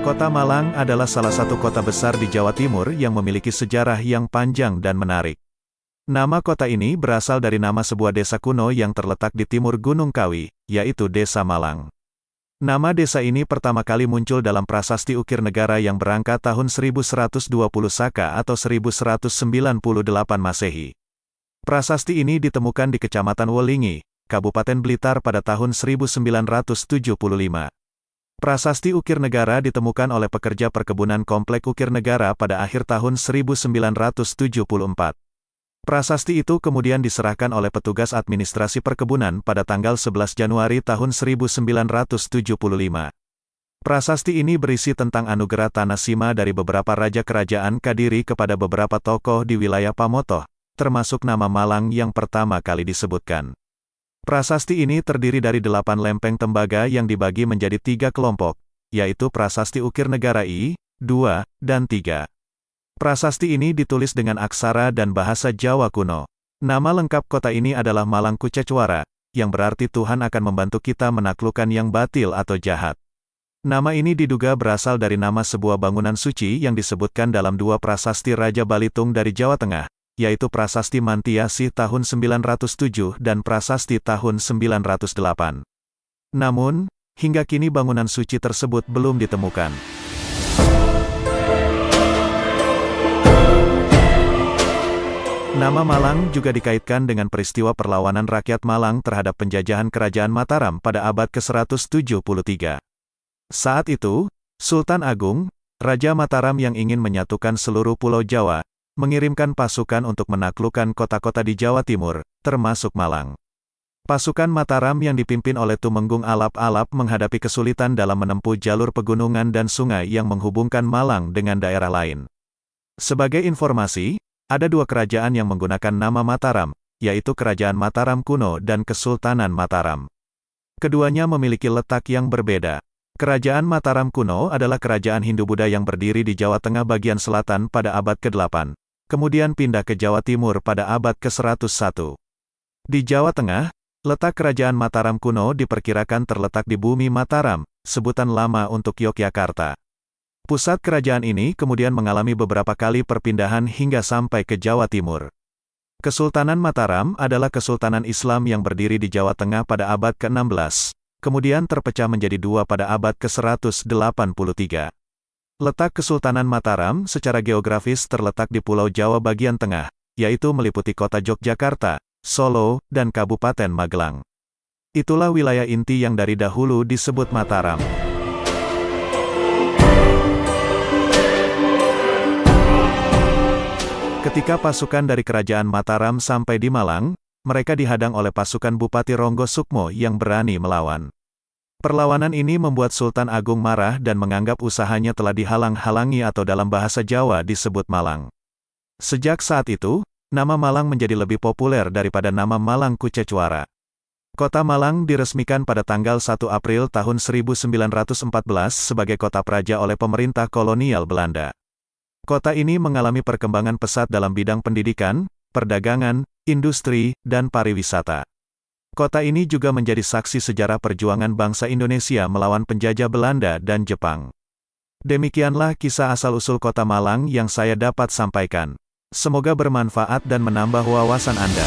Kota Malang adalah salah satu kota besar di Jawa Timur yang memiliki sejarah yang panjang dan menarik. Nama kota ini berasal dari nama sebuah desa kuno yang terletak di timur Gunung Kawi, yaitu Desa Malang. Nama desa ini pertama kali muncul dalam prasasti ukir negara yang berangka tahun 1120 Saka atau 1198 Masehi. Prasasti ini ditemukan di Kecamatan Welingi, Kabupaten Blitar pada tahun 1975. Prasasti ukir negara ditemukan oleh pekerja perkebunan Komplek Ukir Negara pada akhir tahun 1974. Prasasti itu kemudian diserahkan oleh petugas administrasi perkebunan pada tanggal 11 Januari tahun 1975. Prasasti ini berisi tentang anugerah tanah sima dari beberapa raja kerajaan Kadiri kepada beberapa tokoh di wilayah Pamotoh, termasuk nama Malang yang pertama kali disebutkan. Prasasti ini terdiri dari 8 lempeng tembaga yang dibagi menjadi 3 kelompok, yaitu Prasasti Ukir Negara I, II, dan III. Prasasti ini ditulis dengan aksara dan bahasa Jawa kuno. Nama lengkap kota ini adalah Malang Kucecwara, yang berarti Tuhan akan membantu kita menaklukkan yang batil atau jahat. Nama ini diduga berasal dari nama sebuah bangunan suci yang disebutkan dalam 2 prasasti Raja Balitung dari Jawa Tengah, yaitu Prasasti Mantiasih tahun 907 dan Prasasti tahun 908. Namun, hingga kini bangunan suci tersebut belum ditemukan. Nama Malang juga dikaitkan dengan peristiwa perlawanan rakyat Malang terhadap penjajahan Kerajaan Mataram pada abad ke-173. Saat itu, Sultan Agung, Raja Mataram yang ingin menyatukan seluruh Pulau Jawa, mengirimkan pasukan untuk menaklukkan kota-kota di Jawa Timur, termasuk Malang. Pasukan Mataram yang dipimpin oleh Tumenggung Alap-Alap menghadapi kesulitan dalam menempuh jalur pegunungan dan sungai yang menghubungkan Malang dengan daerah lain. Sebagai informasi, ada 2 kerajaan yang menggunakan nama Mataram, yaitu Kerajaan Mataram Kuno dan Kesultanan Mataram. Keduanya memiliki letak yang berbeda. Kerajaan Mataram Kuno adalah kerajaan Hindu-Buddha yang berdiri di Jawa Tengah bagian selatan pada abad ke-8, kemudian pindah ke Jawa Timur pada abad ke-101. Di Jawa Tengah, letak Kerajaan Mataram Kuno diperkirakan terletak di Bumi Mataram, sebutan lama untuk Yogyakarta. Pusat kerajaan ini kemudian mengalami beberapa kali perpindahan hingga sampai ke Jawa Timur. Kesultanan Mataram adalah kesultanan Islam yang berdiri di Jawa Tengah pada abad ke-16, kemudian terpecah menjadi 2 pada abad ke-183. Letak Kesultanan Mataram secara geografis terletak di Pulau Jawa bagian tengah, yaitu meliputi kota Yogyakarta, Solo, dan Kabupaten Magelang. Itulah wilayah inti yang dari dahulu disebut Mataram. Ketika pasukan dari Kerajaan Mataram sampai di Malang, mereka dihadang oleh pasukan Bupati Ronggo Sukmo yang berani melawan. Perlawanan ini membuat Sultan Agung marah dan menganggap usahanya telah dihalang-halangi atau dalam bahasa Jawa disebut Malang. Sejak saat itu, nama Malang menjadi lebih populer daripada nama Malang Kucecwara. Kota Malang diresmikan pada tanggal 1 April tahun 1914 sebagai kota praja oleh pemerintah kolonial Belanda. Kota ini mengalami perkembangan pesat dalam bidang pendidikan, perdagangan, industri, dan pariwisata. Kota ini juga menjadi saksi sejarah perjuangan bangsa Indonesia melawan penjajah Belanda dan Jepang. Demikianlah kisah asal-usul Kota Malang yang saya dapat sampaikan. Semoga bermanfaat dan menambah wawasan Anda.